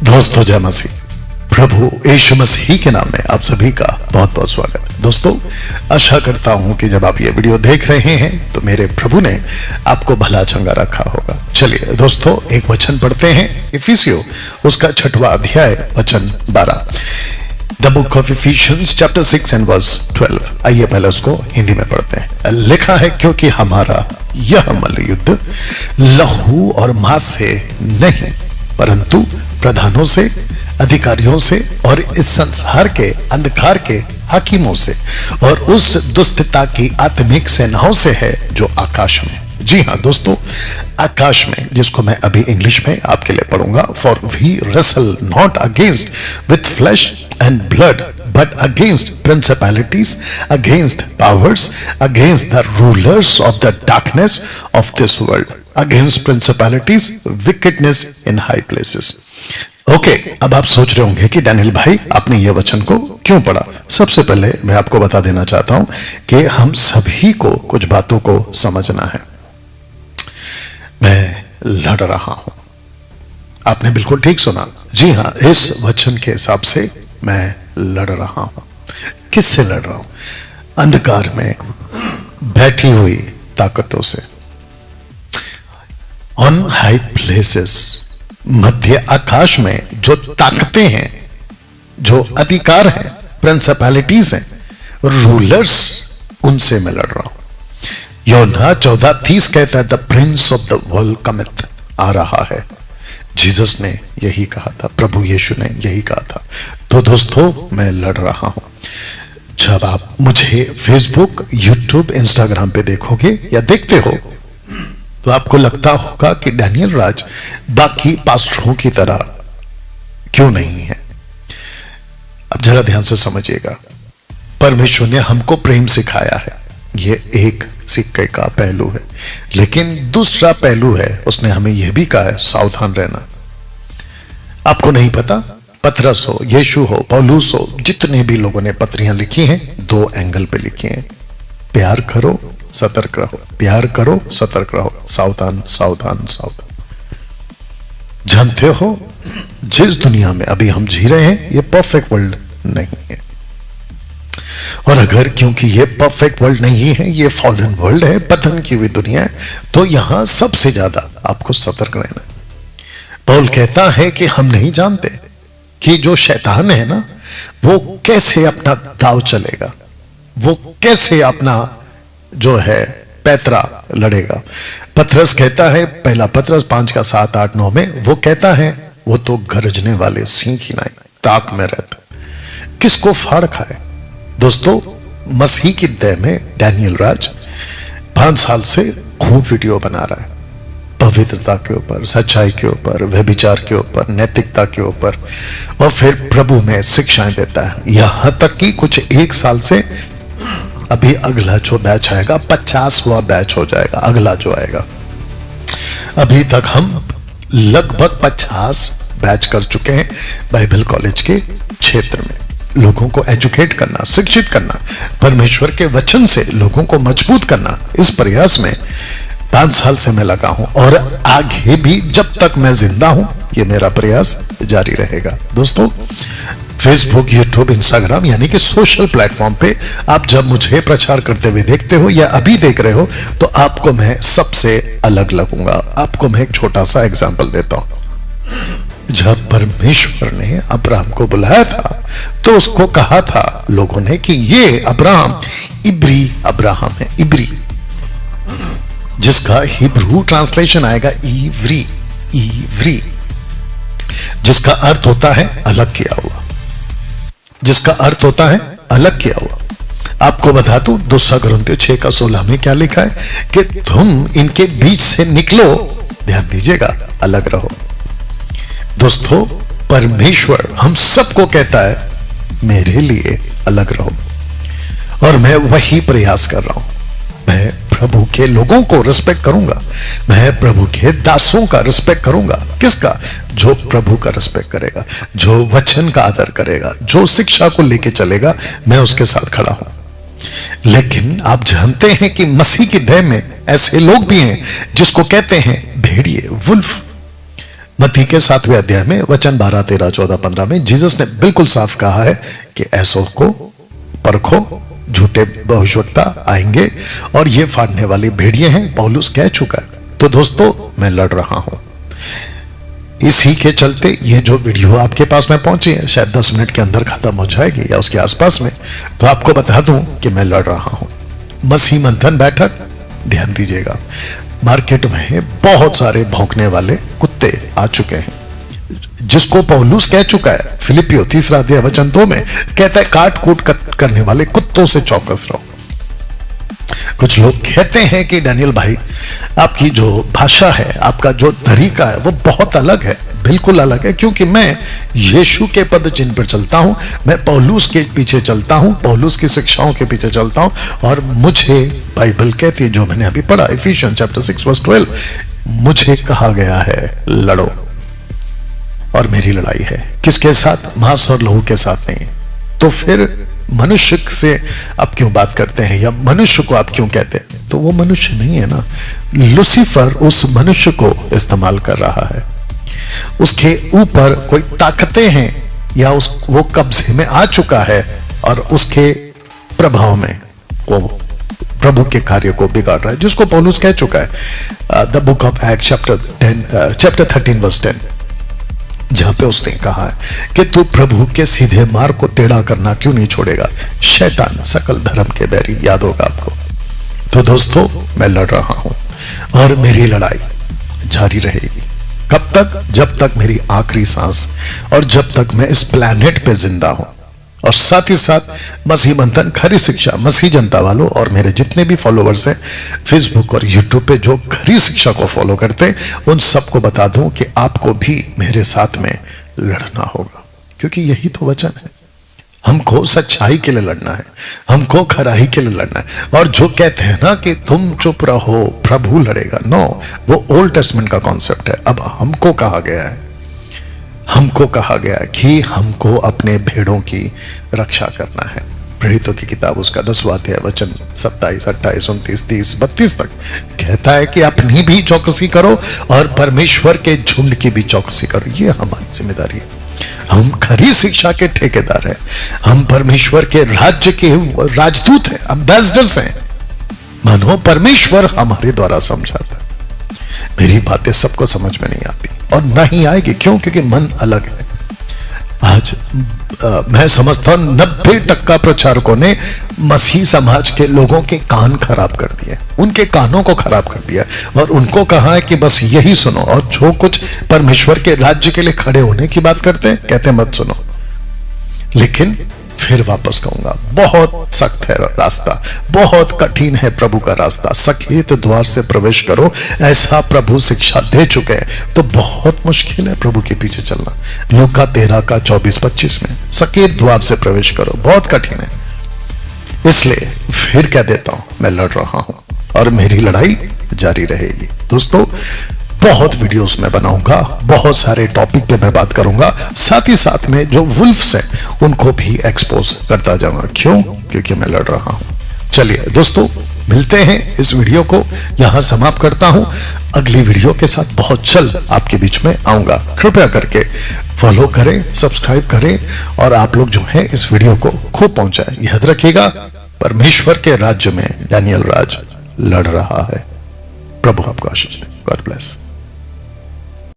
दोस्तों जय मसीह, प्रभु यीशु मसीह के नाम में आप सभी का बहुत बहुत स्वागत है। दोस्तों आशा करता हूं कि जब आप ये वीडियो देख रहे हैं तो मेरे प्रभु ने आपको भला चंगा रखा होगा। चलिए दोस्तों एक वचन पढ़ते हैं, इफिसियों उसका 6वां अध्याय वचन 12। The book of Ephesians chapter 6 and verse 12। आइए पहले उसको हिंदी में पढ़ते हैं। लिखा है, क्योंकि हमारा यह मल्लयुद्ध लहू और मांस से नहीं परंतु प्रधानों से, अधिकारियों से और इस संसार के अंधकार के हाकिमों से और उस दुष्टता की आत्मिक सेनाओं से है जो आकाश में। जी हाँ दोस्तों, आकाश में, जिसको मैं अभी इंग्लिश में आपके लिए पढ़ूंगा। For we wrestle not against with flesh and blood but against principalities, against powers, against the rulers of the darkness of this world, against principalities, wickedness in high places. Okay, अब आप सोच रहे होंगे कि डैनियल भाई आपने ये वचन को क्यों पढ़ा। सबसे पहले मैं आपको बता देना चाहता हूं कि हम सभी को कुछ बातों को समझना है। मैं लड़ रहा हूं, आपने बिल्कुल ठीक सुना। जी हाँ, इस वचन के हिसाब से मैं लड़ रहा हूं। किससे लड़ रहा हूं? अंधकार में बैठी हुई ताकतों से। ऑन हाई प्लेसेस, मध्य आकाश में जो ताकतें हैं, जो अधिकार हैं, प्रिंसिपैलिटीज हैं, रूलर्स, उनसे मैं लड़ रहा हूं। यूहन्ना 14:30 कहता है, the Prince of the world कमित, आ रहा है। जीसस ने यही कहा था, प्रभु यीशु ने यही कहा था। तो दोस्तों मैं लड़ रहा हूं। जब आप मुझे फेसबुक, यूट्यूब, इंस्टाग्राम पे देखोगे या देखते हो तो आपको लगता होगा कि डैनियल राज बाकी पास्टरों की तरह क्यों नहीं है। अब जरा ध्यान से समझिएगा, परमेश्वर ने हमको प्रेम सिखाया है, ये एक सिक्के का पहलू है, लेकिन दूसरा पहलू है, उसने हमें यह भी कहा है सावधान रहना। आपको नहीं पता, पतरस हो, यीशु हो, पौलुस हो, जितने भी लोगों ने पत्रियां लिखी हैं, 2 एंगल पे लिखी हैं। प्यार करो, सतर्क रहो, प्यार करो, सतर्क रहो, सावधान सावधान सावधान। जानते हो, जिस दुनिया में अभी हम जी रहे हैं ये परफेक्ट वर्ल्ड नहीं है। और अगर क्योंकि ये परफेक्ट वर्ल्ड नहीं है, ये फॉलन वर्ल्ड है, पतन की हुई दुनिया है, तो यहां सबसे ज्यादा आपको सतर्क रहना है। पौल कहता है कि हम नहीं जानते कि जो शैतान है ना, वो कैसे अपना दाव चलेगा, वो कैसे अपना जो है पैतरा लड़ेगा। पतरस कहता है, पहला पतरस 5:7-8-9 में वो कहता है, वो तो गरजने वाले सिंह ही नहीं, ताक में रहता, किसको फाड़ खाए। दोस्तों मसीह की देह में डैनियल राज 5 साल से खूब वीडियो बना रहा है, पवित्रता के ऊपर, सच्चाई के ऊपर, व्यभिचार के ऊपर, नैतिकता के ऊपर, और फिर प्रभु में शिक्षाएं देता है। यहां तक कि कुछ 1 साल से, अभी अगला जो बैच आएगा 50वां बैच हो जाएगा, अगला जो आएगा। अभी तक हम लगभग 50 बैच कर चुके हैं बाइबल कॉलेज के क्षेत्र में। लोगों को एजुकेट करना, शिक्षित करना, परमेश्वर के वचन से लोगों को मजबूत करना, इस प्रयास में 5 साल से मैं लगा हूं और आगे भी जब तक मैं जिंदा हूं ये मेरा प्रयास जारी रहेगा। दोस्तों फेसबुक, यूट्यूब, इंस्टाग्राम यानी कि सोशल प्लेटफॉर्म पे आप जब मुझे प्रचार करते हुए देखते हो या अभी देख रहे हो तो आपको मैं सबसे अलग लगूंगा। आपको मैं एक छोटा सा एग्जांपल देता हूं। जब परमेश्वर ने अब्राहम को बुलाया था तो उसको कहा था लोगों ने कि ये अब्राहम इब्री अब्राहम है, इब्री, जिसका हिब्रू ट्रांसलेशन आएगा इवरी, इवरी, जिसका अर्थ होता है अलग किया हुआ, जिसका अर्थ होता है अलग किया हुआ। आपको बता दूं 2 कुरिन्थियों 6:16 में क्या लिखा है कि तुम इनके बीच से निकलो, ध्यान दीजिएगा, अलग रहो। दोस्तों परमेश्वर हम सबको कहता है मेरे लिए अलग रहो, और मैं वही प्रयास कर रहा हूं। मैं प्रभु के लोगों को रिस्पेक्ट करूंगा, मैं प्रभु के दासों का रिस्पेक्ट करूंगा। किसका? जो प्रभु का रिस्पेक्ट करेगा, जो वचन का आदर करेगा, जो शिक्षा को लेके चलेगा, मैं उसके साथ खड़ा हूं। लेकिन आप जानते हैं कि मसीह की देह में ऐसे लोग भी हैं जिसको कहते हैं भेड़िए, वुल्फ, मत्ती के 7वें अध्याय में वचन 12, 13, 14, 15 में जीसस ने बिल्कुल साफ कहा है कि ऐसों को परखो, झूठे भविष्यवक्ता आएंगे और ये फाड़ने वाली भेड़िए हैं, पौलुस कह चुका है। तो दोस्तों मैं लड़ रहा हूं, इसी के चलते ये जो वीडियो आपके पास में पहुंची है, शायद 10 मिनट के अंदर खत्म हो जाएगी या उसके आसपास में, तो आपको बता दूं कि मैं लड़ रहा हूं। मसीह मंथन बैठक, ध्यान दीजिएगा, मार्केट में बहुत सारे भौंकने वाले कुत्ते आ चुके हैं, जिसको पौलुस कह चुका है फिलिपियो 3 अध्याय वचन 2 में, कहता है काट कूट करने वाले कुत्तों से चौकस रहो। कुछ लोग कहते हैं कि डैनियल भाई आपकी जो भाषा है, आपका जो तरीका है वो बहुत अलग है। बिल्कुल अलग है, क्योंकि मैं यीशु के पद चिन्ह पर चलता हूं, मैं पौलुस के पीछे चलता हूं, पौलुस की शिक्षाओं के पीछे चलता हूं, और मुझे बाइबल कहती है, जो मैंने अभी पढ़ा इफिशियंस चैप्टर 6:12, मुझे कहा गया है लड़ो, और मेरी लड़ाई है किसके साथ? मांस और लहू के साथ नहीं। तो फिर मनुष्य से आप क्यों बात करते हैं, या मनुष्य को आप क्यों कहते हैं? तो वो मनुष्य नहीं है ना, लूसीफर उस मनुष्य को इस्तेमाल कर रहा है, उसके ऊपर कोई ताकतें हैं, या वो कब्जे में आ चुका है, और उसके प्रभाव में वो प्रभु के कार्य को बिगाड़ रहा है, जिसको पौलुस कह चुका है the book of act chapter 13 verse 10, जहां पे उसने कहा है कि तू प्रभु के सीधे मार्ग को टेढ़ा करना क्यों नहीं छोड़ेगा, शैतान सकल धर्म के बैरी। याद होगा आपको। तो दोस्तों मैं लड़ रहा हूं, और मेरी लड़ाई जारी रहेगी। कब तक? जब तक मेरी आखिरी सांस, और जब तक मैं इस प्लैनेट पे जिंदा हूं। और साथ ही साथ मसीह मंथन खरी शिक्षा, मसीह जनता वालों और मेरे जितने भी फॉलोवर्स हैं फेसबुक और यूट्यूब पे जो खरी शिक्षा को फॉलो करते हैं, उन सबको बता दूं कि आपको भी मेरे साथ में लड़ना होगा, क्योंकि यही तो वचन है। हमको सच्चाई के लिए लड़ना है, हमको खराई के लिए लड़ना है। और जो कहते हैं ना कि तुम चुप रहो प्रभु लड़ेगा, नो, वो ओल्ड टेस्टमेंट का कॉन्सेप्ट है। अब हमको कहा गया है, हमको कहा गया कि हमको अपने भेड़ों की रक्षा करना है। प्रेरितों की किताब उसका 10वां अध्याय वचन 27, 28, 29, 30, 32 तक कहता है कि अपनी भी चौकसी करो और परमेश्वर के झुंड की भी चौकसी करो। ये हमारी जिम्मेदारी है। हम खरी शिक्षा के ठेकेदार हैं, हम परमेश्वर के राज्य के राजदूत हैं, एम्बेसडर्स हैं। मानो परमेश्वर हमारे द्वारा समझाता है। मेरी बातें सबको समझ में नहीं आती, और नहीं आएगी। क्यों? क्योंकि मन अलग है। आज मैं समझता हूं 90% प्रचारकों ने मसीह समाज के लोगों के कान खराब कर दिए, उनके कानों को खराब कर दिया, और उनको कहा है कि बस यही सुनो, और जो कुछ परमेश्वर के राज्य के लिए खड़े होने की बात करते हैं, कहते हैं मत सुनो। लेकिन फिर वापस कहूंगा, बहुत सख्त है रास्ता, बहुत कठिन है प्रभु का रास्ता। सकेत द्वार से प्रवेश करो, ऐसा प्रभु शिक्षा दे चुके हैं। तो बहुत मुश्किल है प्रभु के पीछे चलना। लूका 13 का 24-25 में सकेत द्वार से प्रवेश करो, बहुत कठिन है। इसलिए फिर कह देता हूं, मैं लड़ रहा हूं, और मेरी लड़ाई जारी रहेगी। दोस्तों बहुत वीडियोस में बनाऊंगा, बहुत सारे टॉपिक पे मैं बात करूंगा, साथ ही साथ में जो वुल्फ्स हैं उनको भी एक्सपोज करता जाऊंगा। क्यों? क्योंकि मैं लड़ रहा हूं। चलिए दोस्तों, मिलते हैं। इस वीडियो को यहां समाप्त करता हूं। अगली वीडियो के साथ बहुत जल्द आपके बीच में आऊंगा। कृपया करके फॉलो करें, सब्सक्राइब करें, और आप लोग जो है इस वीडियो को खूब पहुंचाएं। याद रखिएगा, परमेश्वर के राज्य में डैनियल राज लड़ रहा है। प्रभु आपको आशीष दे। God bless.